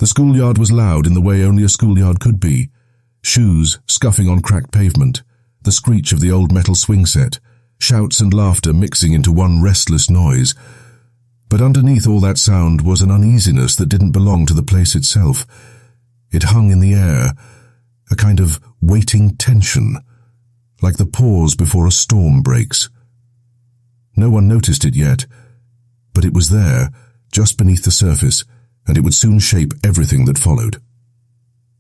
The schoolyard was loud in the way only a schoolyard could be. Shoes scuffing on cracked pavement, the screech of the old metal swing set, shouts and laughter mixing into one restless noise. But underneath all that sound was an uneasiness that didn't belong to the place itself. It hung in the air, a kind of waiting tension, like the pause before a storm breaks. No one noticed it yet, but it was there, just beneath the surface, and it would soon shape everything that followed.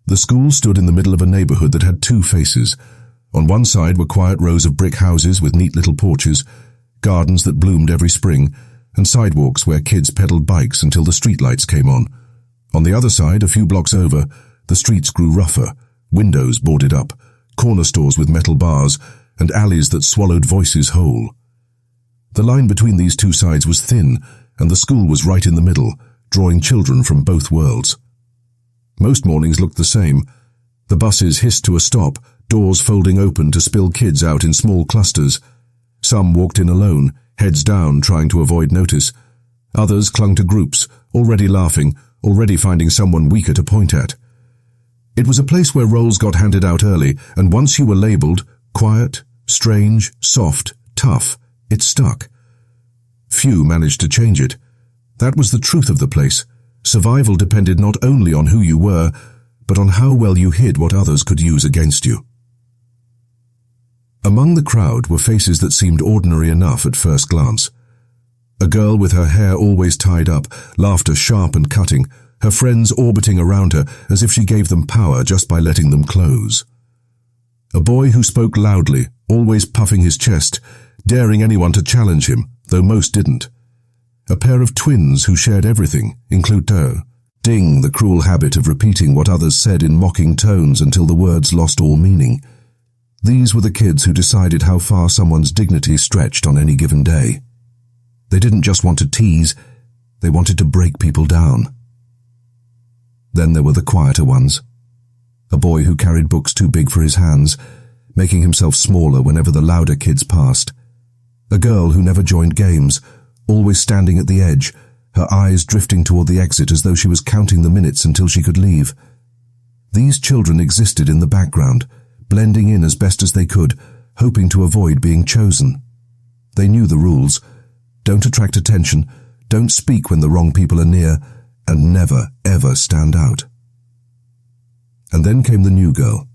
The school stood in the middle of a neighborhood that had two faces. On one side were quiet rows of brick houses with neat little porches, gardens that bloomed every spring, and sidewalks where kids pedaled bikes until the streetlights came on. On the other side, a few blocks over, the streets grew rougher, windows boarded up, corner stores with metal bars, and alleys that swallowed voices whole. The line between these two sides was thin, and the school was right in the middle, drawing children from both worlds. Most mornings looked the same. The buses hissed to a stop, doors folding open to spill kids out in small clusters. Some walked in alone, heads down, trying to avoid notice. Others clung to groups, already laughing, already finding someone weaker to point at. It was a place where roles got handed out early, and once you were labelled quiet, strange, soft, tough, it stuck. Few managed to change it. That was the truth of the place. Survival depended not only on who you were, but on how well you hid what others could use against you. Among the crowd were faces that seemed ordinary enough at first glance. A girl with her hair always tied up, laughter sharp and cutting, her friends orbiting around her as if she gave them power just by letting them close. A boy who spoke loudly, always puffing his chest, daring anyone to challenge him, though most didn't. A pair of twins who shared everything, including Ding, the cruel habit of repeating what others said in mocking tones until the words lost all meaning. These were the kids who decided how far someone's dignity stretched on any given day. They didn't just want to tease, they wanted to break people down. Then there were the quieter ones. A boy who carried books too big for his hands, making himself smaller whenever the louder kids passed. A girl who never joined games, always standing at the edge, her eyes drifting toward the exit as though she was counting the minutes until she could leave. These children existed in the background, blending in as best as they could, hoping to avoid being chosen. They knew the rules. Don't attract attention, don't speak when the wrong people are near, and never, ever stand out. And then came the new girl.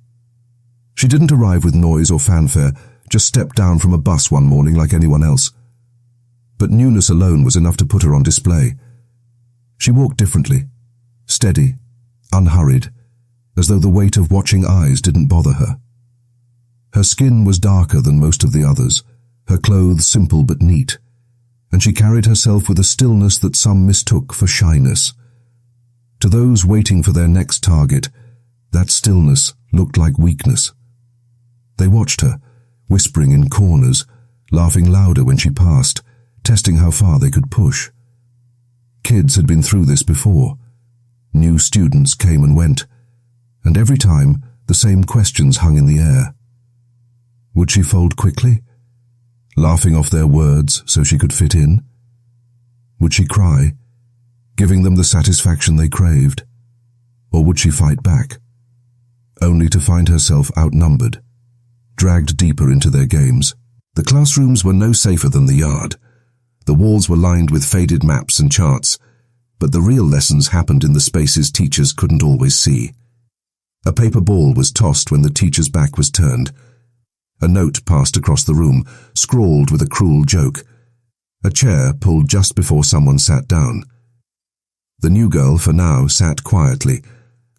She didn't arrive with noise or fanfare, just stepped down from a bus one morning like anyone else. But newness alone was enough to put her on display. She walked differently, steady, unhurried, as though the weight of watching eyes didn't bother her. Her skin was darker than most of the others, her clothes simple but neat, and she carried herself with a stillness that some mistook for shyness. To those waiting for their next target, that stillness looked like weakness. They watched her, whispering in corners, laughing louder when she passed, testing how far they could push. Kids had been through this before. New students came and went, and every time the same questions hung in the air. Would she fold quickly, laughing off their words so she could fit in? Would she cry, giving them the satisfaction they craved? Or would she fight back, only to find herself outnumbered, dragged deeper into their games? The classrooms were no safer than the yard. The walls were lined with faded maps and charts, but the real lessons happened in the spaces teachers couldn't always see. A paper ball was tossed when the teacher's back was turned. A note passed across the room, scrawled with a cruel joke. A chair pulled just before someone sat down. The new girl, for now, sat quietly,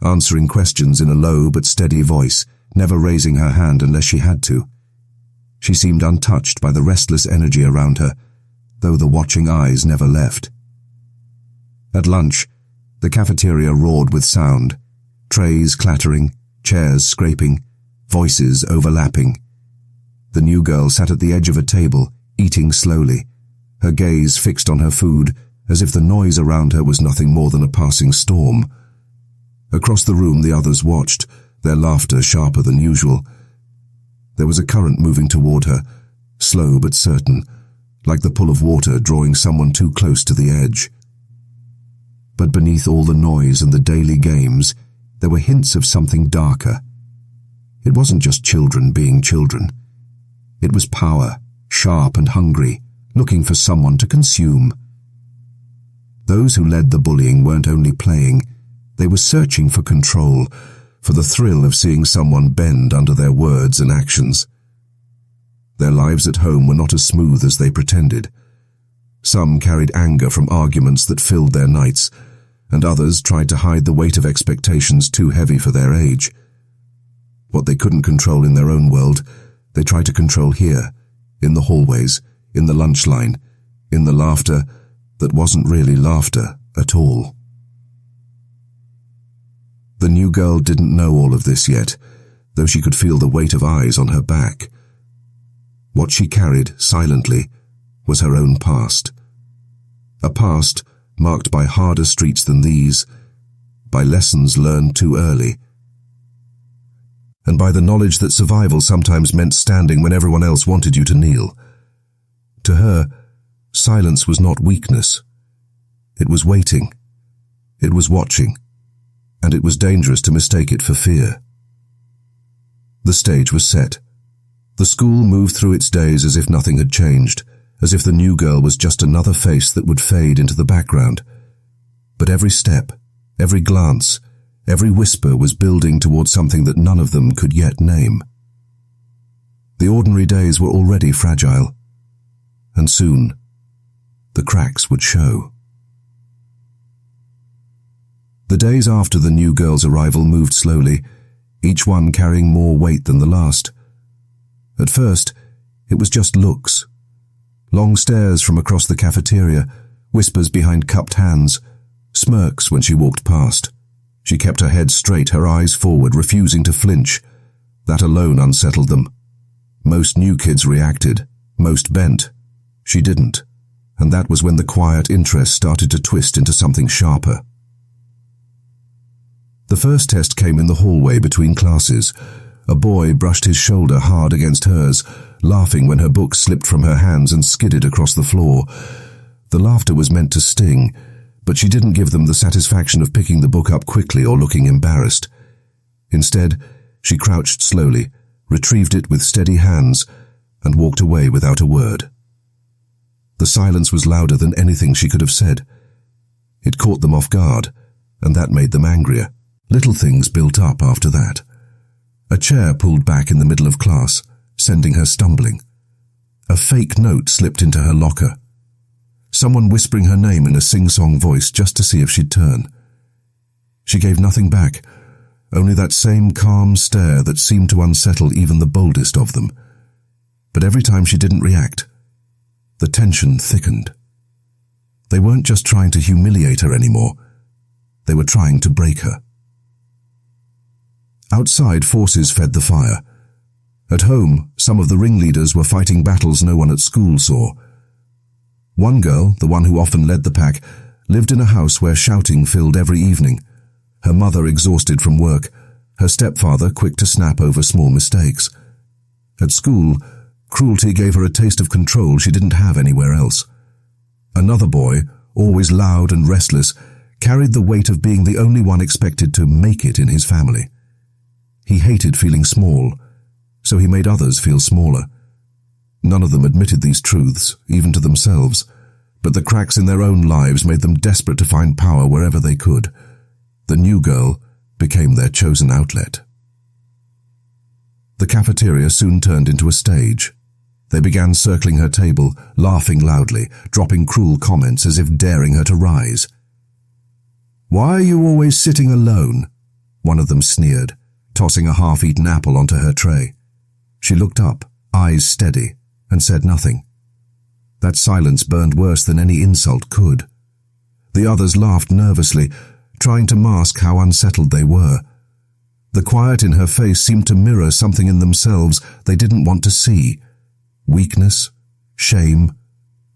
answering questions in a low but steady voice, never raising her hand unless she had to. She seemed untouched by the restless energy around her, though the watching eyes never left. At lunch, the cafeteria roared with sound, trays clattering, chairs scraping, voices overlapping. The new girl sat at the edge of a table, eating slowly, her gaze fixed on her food, as if the noise around her was nothing more than a passing storm. Across the room the others watched, their laughter sharper than usual. There was a current moving toward her, slow but certain, like the pull of water drawing someone too close to the edge. But beneath all the noise and the daily games, there were hints of something darker. It wasn't just children being children. It was power, sharp and hungry, looking for someone to consume. Those who led the bullying weren't only playing, they were searching for control, for the thrill of seeing someone bend under their words and actions. Their lives at home were not as smooth as they pretended. Some carried anger from arguments that filled their nights, and others tried to hide the weight of expectations too heavy for their age. What they couldn't control in their own world, they tried to control here, in the hallways, in the lunch line, in the laughter that wasn't really laughter at all. The new girl didn't know all of this yet, though she could feel the weight of eyes on her back. What she carried, silently, was her own past. A past marked by harder streets than these, by lessons learned too early, and by the knowledge that survival sometimes meant standing when everyone else wanted you to kneel. To her, silence was not weakness. It was waiting. It was watching. And it was dangerous to mistake it for fear. The stage was set. The school moved through its days as if nothing had changed, as if the new girl was just another face that would fade into the background. But every step, every glance, every whisper was building towards something that none of them could yet name. The ordinary days were already fragile, and soon the cracks would show. The days after the new girl's arrival moved slowly, each one carrying more weight than the last. At first, it was just looks. Long stares from across the cafeteria, whispers behind cupped hands, smirks when she walked past. She kept her head straight, her eyes forward, refusing to flinch. That alone unsettled them. Most new kids reacted, most bent. She didn't, and that was when the quiet interest started to twist into something sharper. The first test came in the hallway between classes. A boy brushed his shoulder hard against hers, laughing when her book slipped from her hands and skidded across the floor. The laughter was meant to sting, but she didn't give them the satisfaction of picking the book up quickly or looking embarrassed. Instead, she crouched slowly, retrieved it with steady hands, and walked away without a word. The silence was louder than anything she could have said. It caught them off guard, and that made them angrier. Little things built up after that. A chair pulled back in the middle of class, sending her stumbling. A fake note slipped into her locker. Someone whispering her name in a sing-song voice just to see if she'd turn. She gave nothing back, only that same calm stare that seemed to unsettle even the boldest of them. But every time she didn't react, the tension thickened. They weren't just trying to humiliate her anymore. They were trying to break her. Outside, forces fed the fire. At home, some of the ringleaders were fighting battles no one at school saw. One girl, the one who often led the pack, lived in a house where shouting filled every evening. Her mother exhausted from work, her stepfather quick to snap over small mistakes. At school, cruelty gave her a taste of control she didn't have anywhere else. Another boy, always loud and restless, carried the weight of being the only one expected to make it in his family. He hated feeling small, so he made others feel smaller. None of them admitted these truths, even to themselves, but the cracks in their own lives made them desperate to find power wherever they could. The new girl became their chosen outlet. The cafeteria soon turned into a stage. They began circling her table, laughing loudly, dropping cruel comments as if daring her to rise. "Why are you always sitting alone?" one of them sneered, tossing a half-eaten apple onto her tray. She looked up, eyes steady, and said nothing. That silence burned worse than any insult could. The others laughed nervously, trying to mask how unsettled they were. The quiet in her face seemed to mirror something in themselves they didn't want to see. Weakness, shame,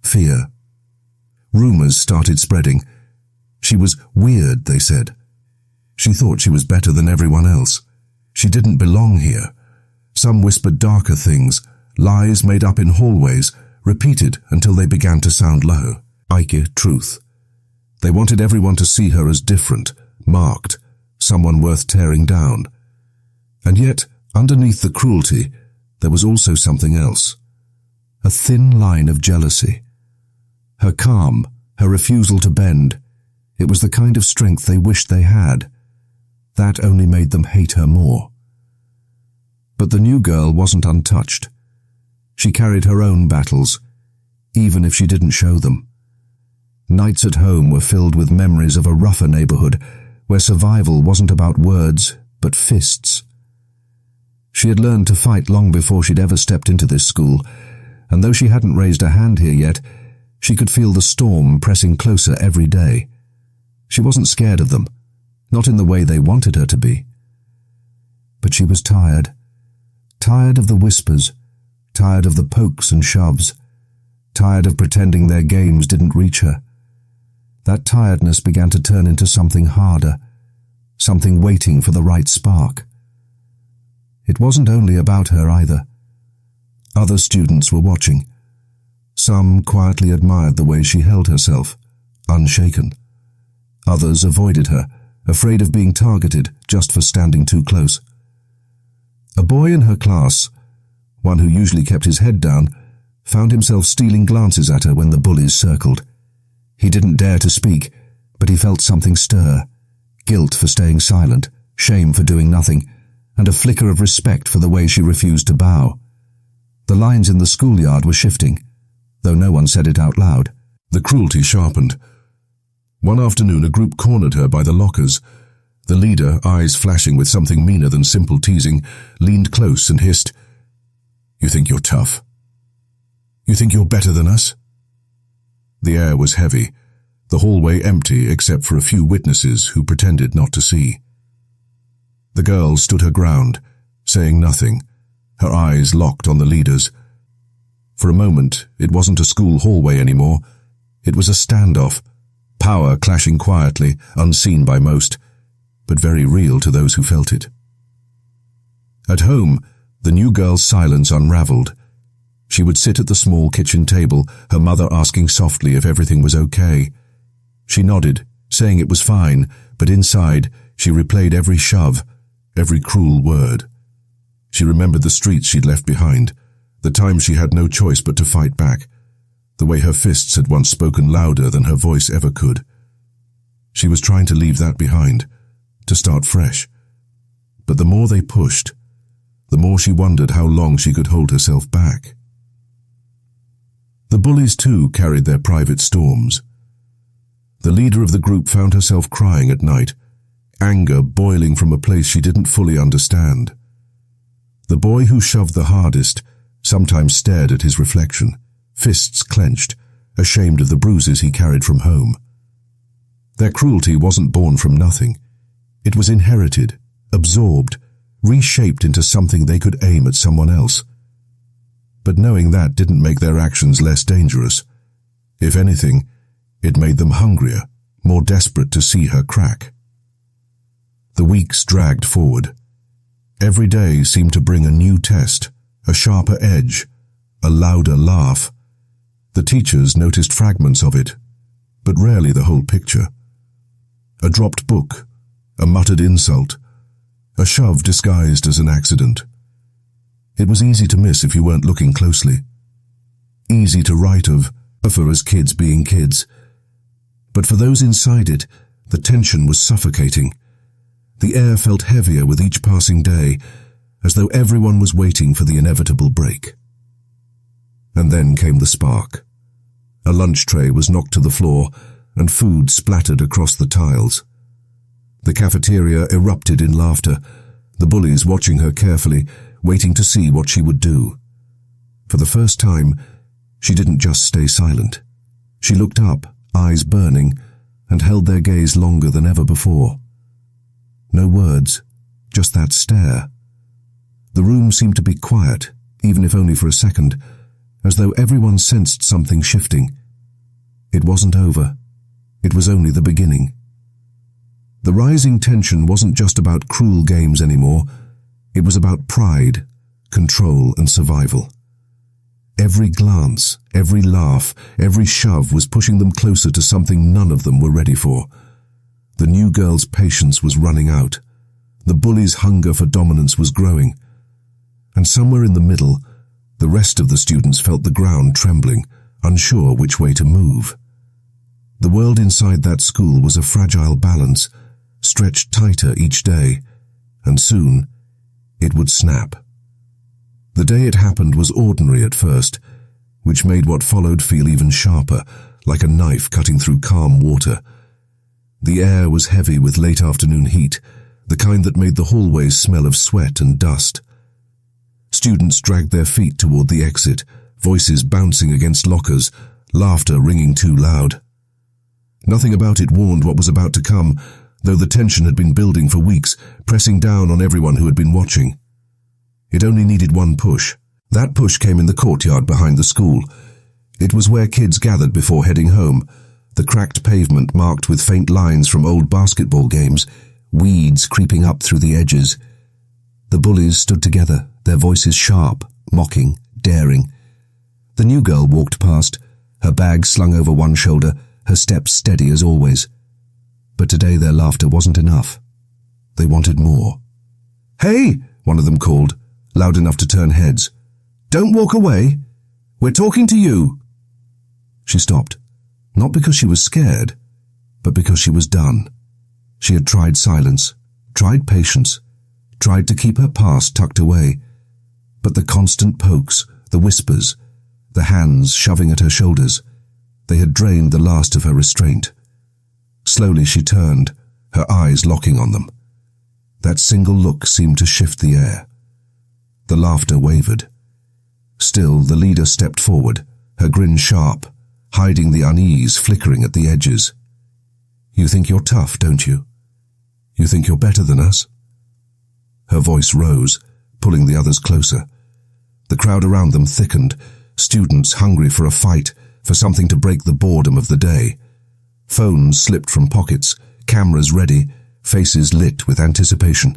fear. Rumors started spreading. She was weird, they said. She thought she was better than everyone else. She didn't belong here. Some whispered darker things, lies made up in hallways, repeated until they began to sound low. Truth. They wanted everyone to see her as different, marked, someone worth tearing down. And yet, underneath the cruelty, there was also something else. A thin line of jealousy. Her calm, her refusal to bend, it was the kind of strength they wished they had. That only made them hate her more. But the new girl wasn't untouched. She carried her own battles, even if she didn't show them. Nights at home were filled with memories of a rougher neighborhood, where survival wasn't about words, but fists. She had learned to fight long before she'd ever stepped into this school, and though she hadn't raised a hand here yet, she could feel the storm pressing closer every day. She wasn't scared of them, not in the way they wanted her to be. But she was tired. Tired of the whispers, tired of the pokes and shoves, tired of pretending their games didn't reach her. That tiredness began to turn into something harder, something waiting for the right spark. It wasn't only about her either. Other students were watching. Some quietly admired the way she held herself, unshaken. Others avoided her, afraid of being targeted just for standing too close. A boy in her class, one who usually kept his head down, found himself stealing glances at her when the bullies circled. He didn't dare to speak, but he felt something stir. Guilt for staying silent, shame for doing nothing, and a flicker of respect for the way she refused to bow. The lines in the schoolyard were shifting, though no one said it out loud. The cruelty sharpened. One afternoon, a group cornered her by the lockers. The leader, eyes flashing with something meaner than simple teasing, leaned close and hissed, "You think you're tough? You think you're better than us?" The air was heavy, the hallway empty except for a few witnesses who pretended not to see. The girl stood her ground, saying nothing, her eyes locked on the leaders. For a moment, it wasn't a school hallway anymore. It was a standoff, power clashing quietly, unseen by most, but very real to those who felt it. At home, the new girl's silence unraveled. She would sit at the small kitchen table, her mother asking softly if everything was okay. She nodded, saying it was fine, but inside, she replayed every shove, every cruel word. She remembered the streets she'd left behind, the times she had no choice but to fight back, the way her fists had once spoken louder than her voice ever could. She was trying to leave that behind, to start fresh. But the more they pushed, the more she wondered how long she could hold herself back. The bullies too carried their private storms. The leader of the group found herself crying at night, anger boiling from a place she didn't fully understand. The boy who shoved the hardest sometimes stared at his reflection, fists clenched, ashamed of the bruises he carried from home. Their cruelty wasn't born from nothing. It was inherited, absorbed, reshaped into something they could aim at someone else. But knowing that didn't make their actions less dangerous. If anything, it made them hungrier, more desperate to see her crack. The weeks dragged forward. Every day seemed to bring a new test, a sharper edge, a louder laugh. The teachers noticed fragments of it, but rarely the whole picture. A dropped book, a muttered insult, a shove disguised as an accident. It was easy to miss if you weren't looking closely. Easy to write of, for as kids being kids. But for those inside it, the tension was suffocating. The air felt heavier with each passing day, as though everyone was waiting for the inevitable break. And then came the spark. A lunch tray was knocked to the floor, and food splattered across the tiles. The cafeteria erupted in laughter, the bullies watching her carefully, waiting to see what she would do. For the first time, she didn't just stay silent. She looked up, eyes burning, and held their gaze longer than ever before. No words, just that stare. The room seemed to be quiet, even if only for a second, as though everyone sensed something shifting. It wasn't over. It was only the beginning. The rising tension wasn't just about cruel games anymore. It was about pride, control, and survival. Every glance, every laugh, every shove was pushing them closer to something none of them were ready for. The new girl's patience was running out. The bully's hunger for dominance was growing. And somewhere in the middle, the rest of the students felt the ground trembling, unsure which way to move. The world inside that school was a fragile balance, stretched tighter each day, and soon it would snap. The day it happened was ordinary at first, which made what followed feel even sharper, like a knife cutting through calm water. The air was heavy with late afternoon heat, the kind that made the hallways smell of sweat and dust. Students dragged their feet toward the exit, voices bouncing against lockers, laughter ringing too loud. Nothing about it warned what was about to come, though the tension had been building for weeks, pressing down on everyone who had been watching. It only needed one push. That push came in the courtyard behind the school. It was where kids gathered before heading home, the cracked pavement marked with faint lines from old basketball games, weeds creeping up through the edges. The bullies stood together, their voices sharp, mocking, daring. The new girl walked past, her bag slung over one shoulder, her steps steady as always. But today their laughter wasn't enough. They wanted more. "Hey!" one of them called, loud enough to turn heads. "Don't walk away. We're talking to you." She stopped, not because she was scared, but because she was done. She had tried silence, tried patience, tried to keep her past tucked away. But the constant pokes, the whispers, the hands shoving at her shoulders, they had drained the last of her restraint. Slowly she turned, her eyes locking on them. That single look seemed to shift the air. The laughter wavered. Still, the leader stepped forward, her grin sharp, hiding the unease flickering at the edges. "You think you're tough, don't you? You think you're better than us?" Her voice rose, pulling the others closer. The crowd around them thickened, students hungry for a fight, for something to break the boredom of the day. Phones slipped from pockets, cameras ready, faces lit with anticipation.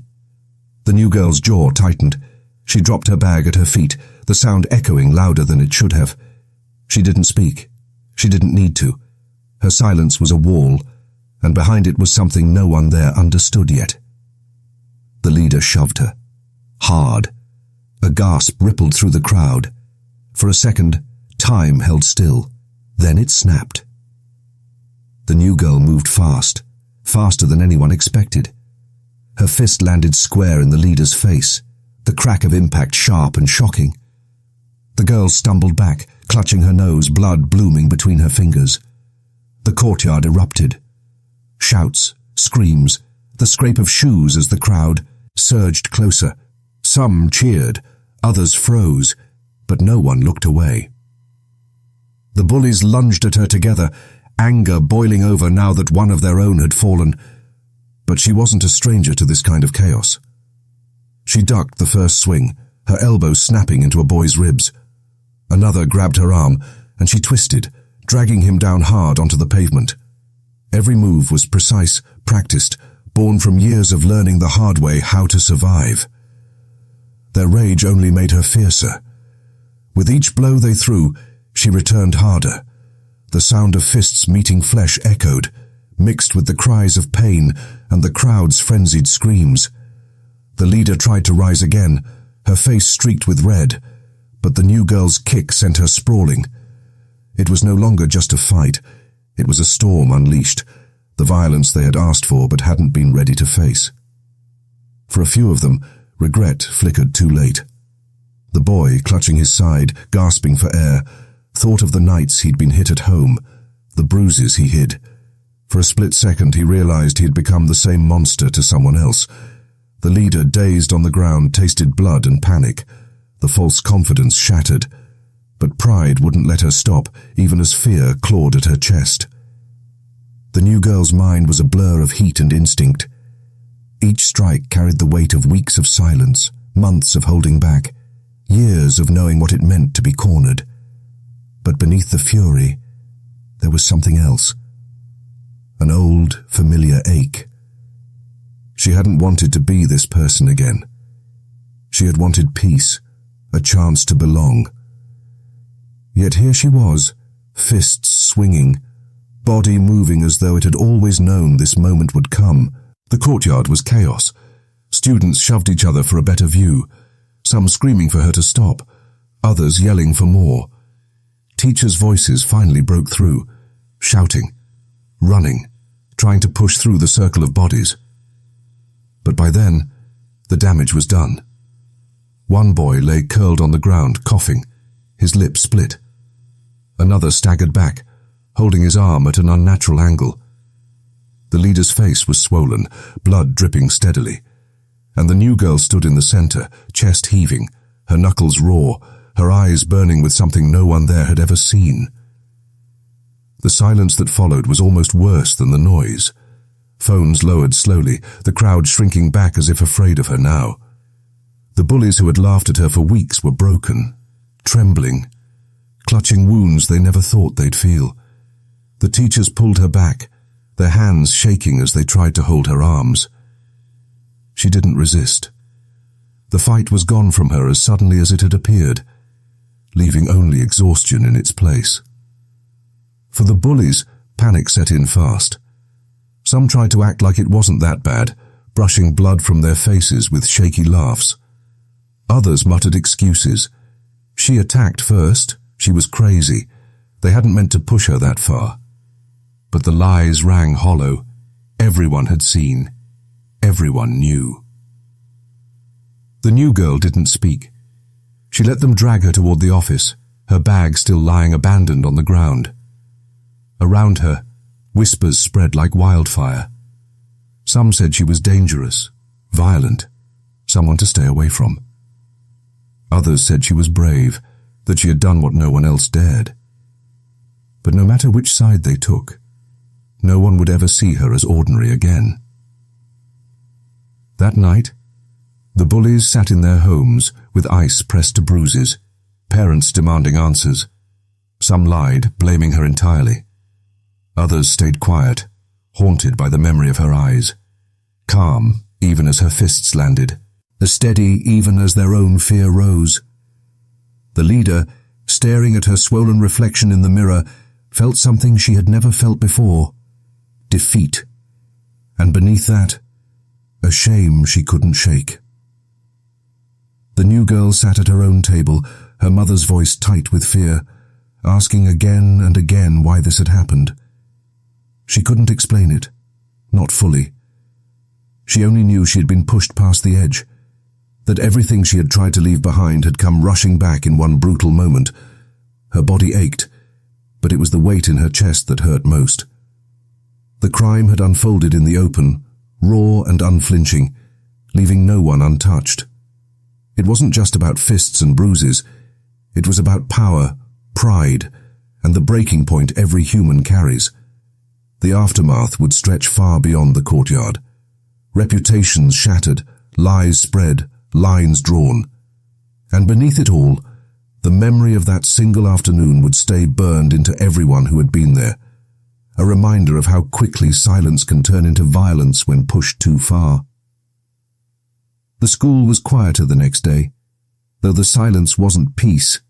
The new girl's jaw tightened. She dropped her bag at her feet, the sound echoing louder than it should have. She didn't speak. She didn't need to. Her silence was a wall, and behind it was something no one there understood yet. The leader shoved her. Hard. A gasp rippled through the crowd. For a second, time held still. Then it snapped. The new girl moved fast, faster than anyone expected. Her fist landed square in the leader's face, the crack of impact sharp and shocking. The girl stumbled back, clutching her nose, blood blooming between her fingers. The courtyard erupted. Shouts, screams, the scrape of shoes as the crowd surged closer. Some cheered, others froze, but no one looked away. The bullies lunged at her together, anger boiling over now that one of their own had fallen. But she wasn't a stranger to this kind of chaos. She ducked the first swing, her elbow snapping into a boy's ribs. Another grabbed her arm, and she twisted, dragging him down hard onto the pavement. Every move was precise, practiced, born from years of learning the hard way how to survive. Their rage only made her fiercer. With each blow they threw, she returned harder. The sound of fists meeting flesh echoed, mixed with the cries of pain and the crowd's frenzied screams. The leader tried to rise again, her face streaked with red, but the new girl's kick sent her sprawling. It was no longer just a fight. It was a storm unleashed, the violence they had asked for but hadn't been ready to face. For a few of them, regret flickered too late. The boy, clutching his side, gasping for air, thought of the nights he'd been hit at home, the bruises he hid. For a split second he realized he had become the same monster to someone else. The leader, dazed on the ground, tasted blood and panic. The false confidence shattered. But pride wouldn't let her stop, even as fear clawed at her chest. The new girl's mind was a blur of heat and instinct. Each strike carried the weight of weeks of silence, months of holding back, years of knowing what it meant to be cornered. But beneath the fury, there was something else. An old, familiar ache. She hadn't wanted to be this person again. She had wanted peace, a chance to belong. Yet here she was, fists swinging, body moving as though it had always known this moment would come. The courtyard was chaos. Students shoved each other for a better view, some screaming for her to stop, others yelling for more. Teachers' voices finally broke through, shouting, running, trying to push through the circle of bodies. But by then, the damage was done. One boy lay curled on the ground, coughing, his lips split. Another staggered back, holding his arm at an unnatural angle. The leader's face was swollen, blood dripping steadily, and the new girl stood in the center, chest heaving, her knuckles raw, her eyes burning with something no one there had ever seen. The silence that followed was almost worse than the noise. Phones lowered slowly, the crowd shrinking back as if afraid of her now. The bullies who had laughed at her for weeks were broken, trembling, clutching wounds they never thought they'd feel. The teachers pulled her back, their hands shaking as they tried to hold her arms. She didn't resist. The fight was gone from her as suddenly as it had appeared, leaving only exhaustion in its place. For the bullies, panic set in fast. Some tried to act like it wasn't that bad, brushing blood from their faces with shaky laughs. Others muttered excuses. She attacked first. She was crazy. They hadn't meant to push her that far. But the lies rang hollow. Everyone had seen. Everyone knew. The new girl didn't speak. She let them drag her toward the office, her bag still lying abandoned on the ground. Around her, whispers spread like wildfire. Some said she was dangerous, violent, someone to stay away from. Others said she was brave, that she had done what no one else dared. But no matter which side they took, no one would ever see her as ordinary again. That night, the bullies sat in their homes with ice pressed to bruises, parents demanding answers. Some lied, blaming her entirely. Others stayed quiet, haunted by the memory of her eyes, calm even as her fists landed, as steady even as their own fear rose. The leader, staring at her swollen reflection in the mirror, felt something she had never felt before: defeat. And beneath that, a shame she couldn't shake. The new girl sat at her own table, her mother's voice tight with fear, asking again and again why this had happened. She couldn't explain it, not fully. She only knew she had been pushed past the edge, that everything she had tried to leave behind had come rushing back in one brutal moment. Her body ached, but it was the weight in her chest that hurt most. The crime had unfolded in the open, raw and unflinching, leaving no one untouched. It wasn't just about fists and bruises. It was about power, pride, and the breaking point every human carries. The aftermath would stretch far beyond the courtyard. Reputations shattered, lies spread, lines drawn. And beneath it all, the memory of that single afternoon would stay burned into everyone who had been there, a reminder of how quickly silence can turn into violence when pushed too far. The school was quieter the next day, though the silence wasn't peace.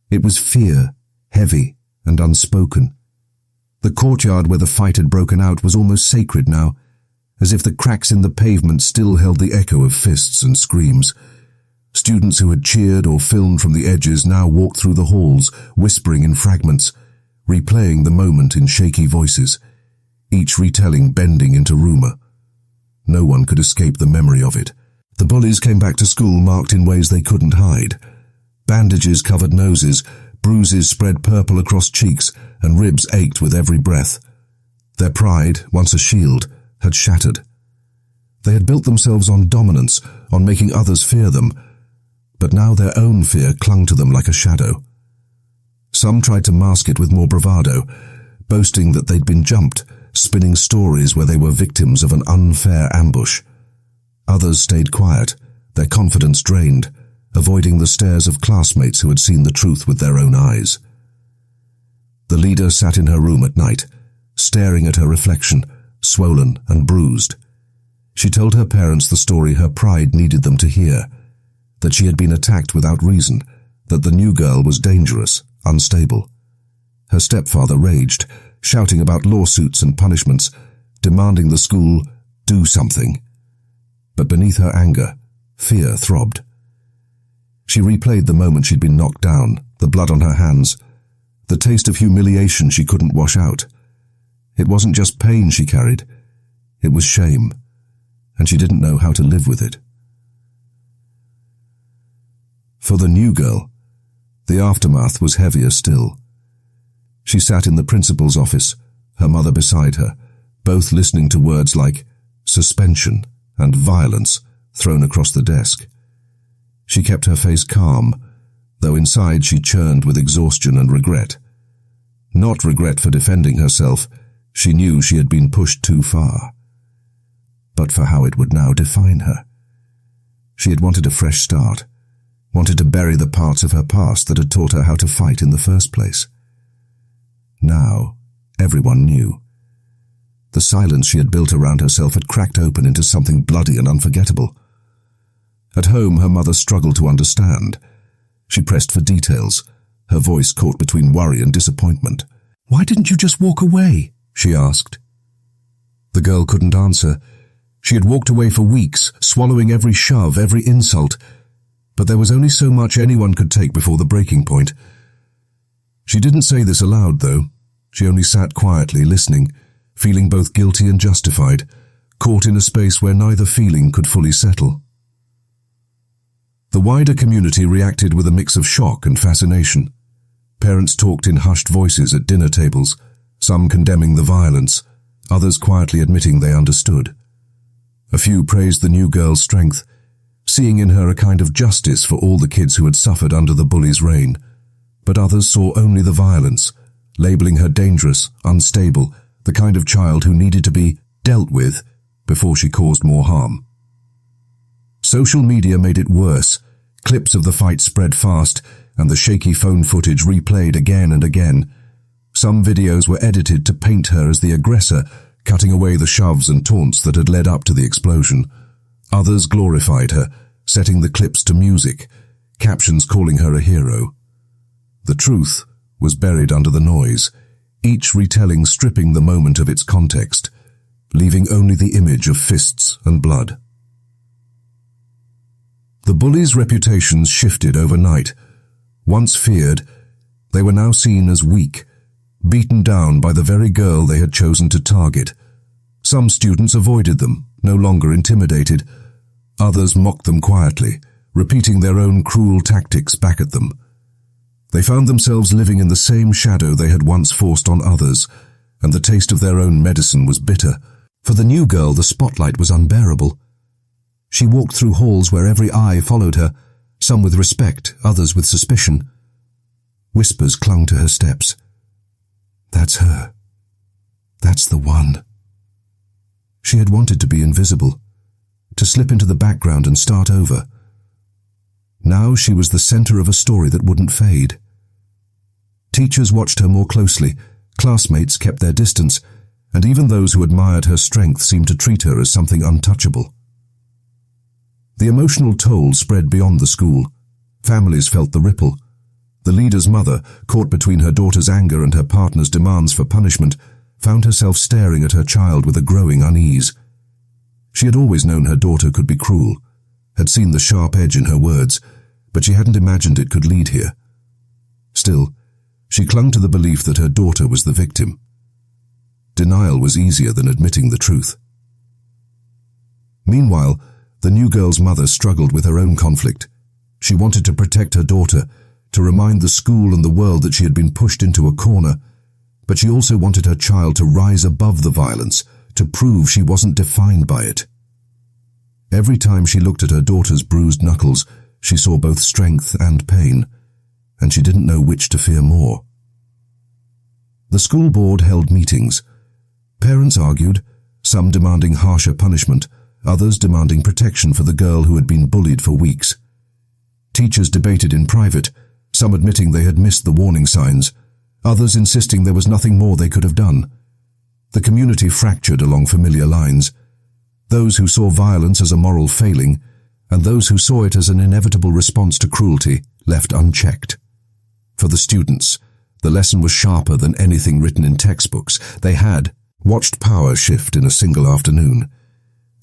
It was fear, heavy and unspoken. The courtyard where the fight had broken out was almost sacred now, as if the cracks in the pavement still held the echo of fists and screams. Students who had cheered or filmed from the edges now walked through the halls, whispering in fragments, replaying the moment in shaky voices, each retelling bending into rumor. No one could escape the memory of it. The bullies came back to school marked in ways they couldn't hide. Bandages covered noses, bruises spread purple across cheeks, and ribs ached with every breath. Their pride, once a shield, had shattered. They had built themselves on dominance, on making others fear them, but now their own fear clung to them like a shadow. Some tried to mask it with more bravado, boasting that they'd been jumped, spinning stories where they were victims of an unfair ambush. Others stayed quiet, their confidence drained, avoiding the stares of classmates who had seen the truth with their own eyes. The leader sat in her room at night, staring at her reflection, swollen and bruised. She told her parents the story her pride needed them to hear, that she had been attacked without reason, that the new girl was dangerous, unstable. Her stepfather raged, shouting about lawsuits and punishments, demanding the school do something. But beneath her anger, fear throbbed. She replayed the moment she'd been knocked down, the blood on her hands, the taste of humiliation she couldn't wash out. It wasn't just pain she carried, it was shame, and she didn't know how to live with it. For the new girl, the aftermath was heavier still. She sat in the principal's office, her mother beside her, both listening to words like suspension and violence thrown across the desk. She kept her face calm, though inside she churned with exhaustion and regret. Not regret for defending herself, she knew she had been pushed too far, but for how it would now define her. She had wanted a fresh start, wanted to bury the parts of her past that had taught her how to fight in the first place. Now, everyone knew. The silence she had built around herself had cracked open into something bloody and unforgettable. At home, her mother struggled to understand. She pressed for details, her voice caught between worry and disappointment. "Why didn't you just walk away?" she asked. The girl couldn't answer. She had walked away for weeks, swallowing every shove, every insult, but there was only so much anyone could take before the breaking point. She didn't say this aloud, though. She only sat quietly, listening, feeling both guilty and justified, caught in a space where neither feeling could fully settle. The wider community reacted with a mix of shock and fascination. Parents talked in hushed voices at dinner tables, some condemning the violence, others quietly admitting they understood. A few praised the new girl's strength, seeing in her a kind of justice for all the kids who had suffered under the bullies' reign. But others saw only the violence, labeling her dangerous, unstable, the kind of child who needed to be dealt with before she caused more harm. Social media made it worse. Clips of the fight spread fast, and the shaky phone footage replayed again and again. Some videos were edited to paint her as the aggressor, cutting away the shoves and taunts that had led up to the explosion. Others glorified her, setting the clips to music, captions calling her a hero. The truth was buried under the noise, each retelling stripping the moment of its context, leaving only the image of fists and blood. The bullies' reputations shifted overnight. Once feared, they were now seen as weak, beaten down by the very girl they had chosen to target. Some students avoided them, no longer intimidated. Others mocked them quietly, repeating their own cruel tactics back at them. They found themselves living in the same shadow they had once forced on others, and the taste of their own medicine was bitter. For the new girl, the spotlight was unbearable. She walked through halls where every eye followed her, some with respect, others with suspicion. Whispers clung to her steps. That's her. That's the one. She had wanted to be invisible, to slip into the background and start over. Now she was the center of a story that wouldn't fade. Teachers watched her more closely, classmates kept their distance, and even those who admired her strength seemed to treat her as something untouchable. The emotional toll spread beyond the school. Families felt the ripple. The leader's mother, caught between her daughter's anger and her partner's demands for punishment, found herself staring at her child with a growing unease. She had always known her daughter could be cruel, had seen the sharp edge in her words, but she hadn't imagined it could lead here. Still, she clung to the belief that her daughter was the victim. Denial was easier than admitting the truth. Meanwhile, the new girl's mother struggled with her own conflict. She wanted to protect her daughter, to remind the school and the world that she had been pushed into a corner, but she also wanted her child to rise above the violence, to prove she wasn't defined by it. Every time she looked at her daughter's bruised knuckles, she saw both strength and pain, and she didn't know which to fear more. The school board held meetings. Parents argued, some demanding harsher punishment, others demanding protection for the girl who had been bullied for weeks. Teachers debated in private, some admitting they had missed the warning signs, others insisting there was nothing more they could have done. The community fractured along familiar lines. Those who saw violence as a moral failing, and those who saw it as an inevitable response to cruelty, left unchecked. For the students, the lesson was sharper than anything written in textbooks. They had watched power shift in a single afternoon,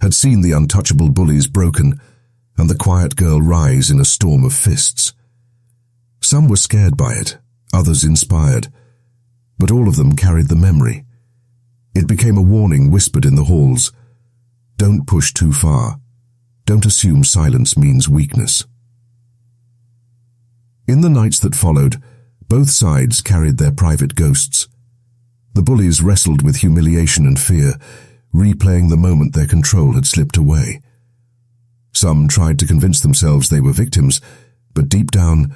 had seen the untouchable bullies broken and the quiet girl rise in a storm of fists. Some were scared by it, others inspired, but all of them carried the memory. It became a warning whispered in the halls. Don't push too far. Don't assume silence means weakness. In the nights that followed, both sides carried their private ghosts. The bullies wrestled with humiliation and fear, replaying the moment their control had slipped away. Some tried to convince themselves they were victims, but deep down,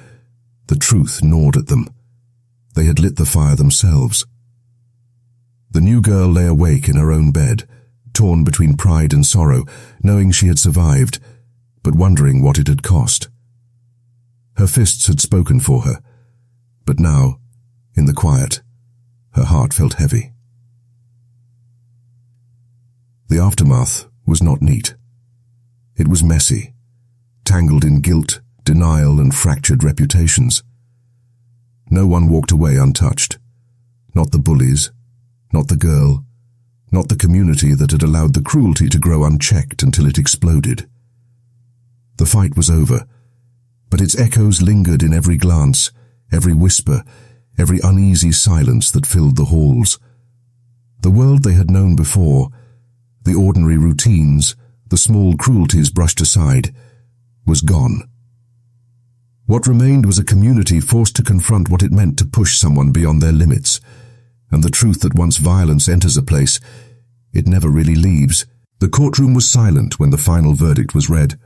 the truth gnawed at them. They had lit the fire themselves. The new girl lay awake in her own bed, torn between pride and sorrow, knowing she had survived, but wondering what it had cost. Her fists had spoken for her, but now, in the quiet, her heart felt heavy. The aftermath was not neat. It was messy, tangled in guilt, denial, and fractured reputations. No one walked away untouched. Not the bullies, not the girl, not the community that had allowed the cruelty to grow unchecked until it exploded. The fight was over, but its echoes lingered in every glance, every whisper, every uneasy silence that filled the halls. The world they had known before, the ordinary routines, the small cruelties brushed aside, was gone. What remained was a community forced to confront what it meant to push someone beyond their limits, and the truth that once violence enters a place, it never really leaves. The courtroom was silent when the final verdict was read.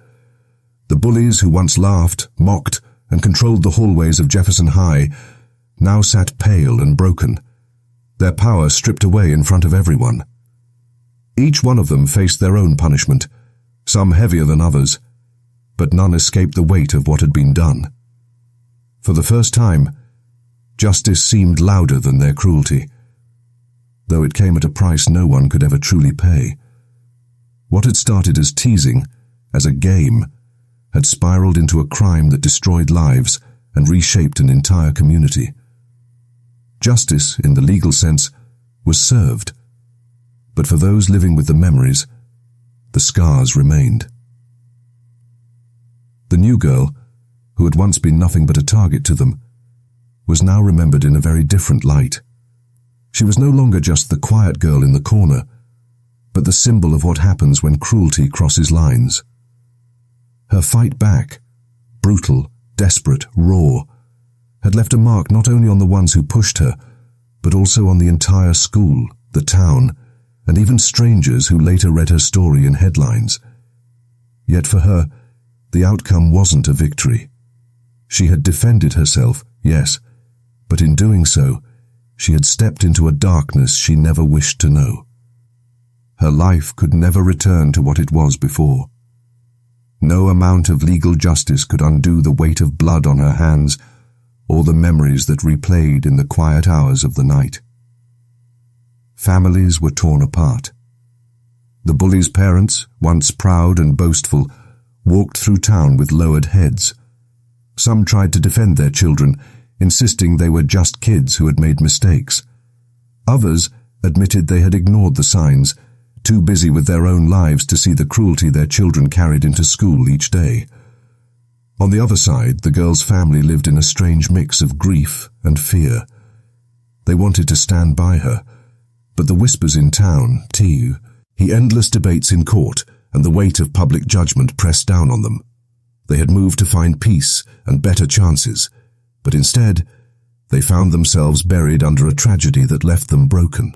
The bullies who once laughed, mocked, and controlled the hallways of Jefferson High now sat pale and broken, their power stripped away in front of everyone. Each one of them faced their own punishment, some heavier than others, but none escaped the weight of what had been done. For the first time, justice seemed louder than their cruelty, though it came at a price no one could ever truly pay. What had started as teasing, as a game, had spiraled into a crime that destroyed lives and reshaped an entire community. Justice, in the legal sense, was served, but for those living with the memories, the scars remained. The new girl, who had once been nothing but a target to them, was now remembered in a very different light. She was no longer just the quiet girl in the corner, but the symbol of what happens when cruelty crosses lines. Her fight back, brutal, desperate, raw, had left a mark not only on the ones who pushed her, but also on the entire school, the town, and even strangers who later read her story in headlines. Yet for her, the outcome wasn't a victory. She had defended herself, yes, but in doing so, she had stepped into a darkness she never wished to know. Her life could never return to what it was before. No amount of legal justice could undo the weight of blood on her hands or the memories that replayed in the quiet hours of the night. Families were torn apart. The bullies' parents, once proud and boastful, walked through town with lowered heads. Some tried to defend their children, insisting they were just kids who had made mistakes. Others admitted they had ignored the signs, too busy with their own lives to see the cruelty their children carried into school each day. On the other side, the girl's family lived in a strange mix of grief and fear. They wanted to stand by her, but the whispers in town, the endless debates in court, and the weight of public judgment pressed down on them. They had moved to find peace and better chances, but instead, they found themselves buried under a tragedy that left them broken.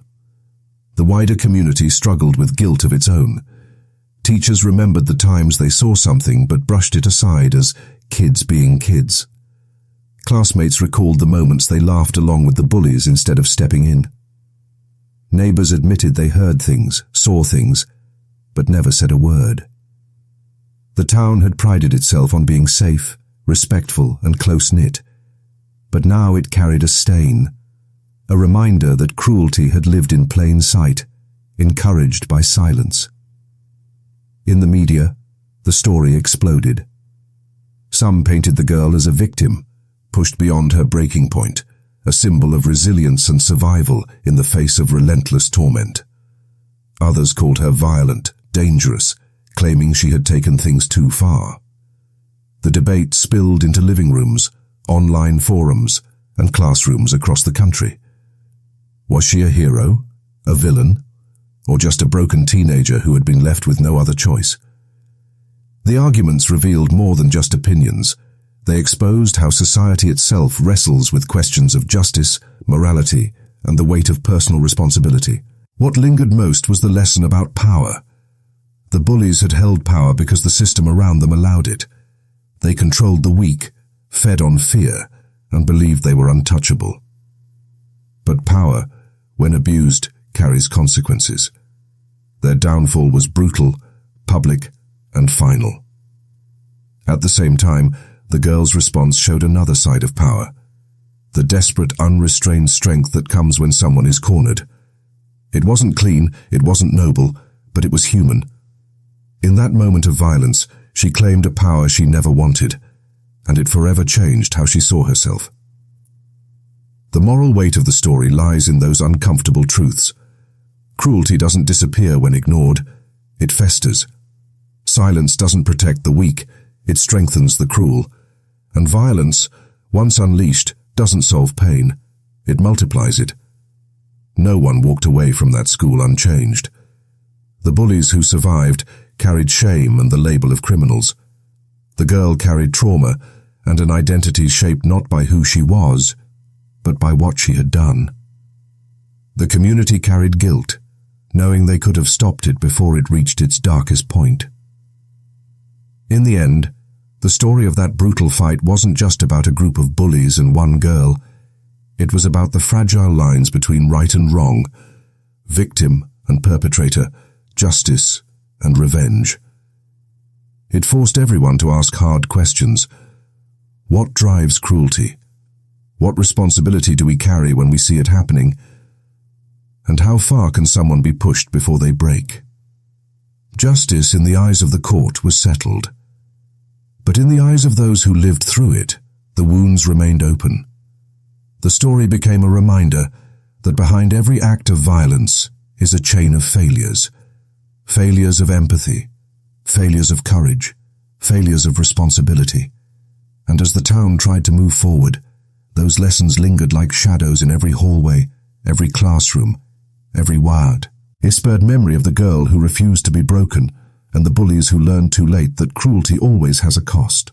The wider community struggled with guilt of its own. Teachers remembered the times they saw something but brushed it aside as kids being kids. Classmates recalled the moments they laughed along with the bullies instead of stepping in. Neighbors admitted they heard things, saw things, but never said a word. The town had prided itself on being safe, respectful, and close-knit, but now it carried a stain, a reminder that cruelty had lived in plain sight, encouraged by silence. In the media, the story exploded. Some painted the girl as a victim, pushed beyond her breaking point, a symbol of resilience and survival in the face of relentless torment. Others called her violent, dangerous, claiming she had taken things too far. The debate spilled into living rooms, online forums, and classrooms across the country. Was she a hero, a villain, or just a broken teenager who had been left with no other choice? The arguments revealed more than just opinions. They exposed how society itself wrestles with questions of justice, morality, and the weight of personal responsibility. What lingered most was the lesson about power. The bullies had held power because the system around them allowed it. They controlled the weak, fed on fear, and believed they were untouchable. But power, when abused, carries consequences. Their downfall was brutal, public, and final. At the same time, the girl's response showed another side of power, the desperate, unrestrained strength that comes when someone is cornered. It wasn't clean, it wasn't noble, but it was human. In that moment of violence, she claimed a power she never wanted, and it forever changed how she saw herself. The moral weight of the story lies in those uncomfortable truths. Cruelty doesn't disappear when ignored, it festers. Silence doesn't protect the weak, it strengthens the cruel. And violence, once unleashed, doesn't solve pain, it multiplies it. No one walked away from that school unchanged. The bullies who survived carried shame and the label of criminals. The girl carried trauma and an identity shaped not by who she was, but by what she had done. The community carried guilt, knowing they could have stopped it before it reached its darkest point. In the end, the story of that brutal fight wasn't just about a group of bullies and one girl. It was about the fragile lines between right and wrong, victim and perpetrator, justice and revenge. It forced everyone to ask hard questions. What drives cruelty? What responsibility do we carry when we see it happening? And how far can someone be pushed before they break? Justice in the eyes of the court was settled. But in the eyes of those who lived through it, the wounds remained open. The story became a reminder that behind every act of violence is a chain of failures. Failures of empathy, failures of courage, failures of responsibility. And as the town tried to move forward, those lessons lingered like shadows in every hallway, every classroom, every word. It spurred memory of the girl who refused to be broken, and the bullies who learned too late that cruelty always has a cost.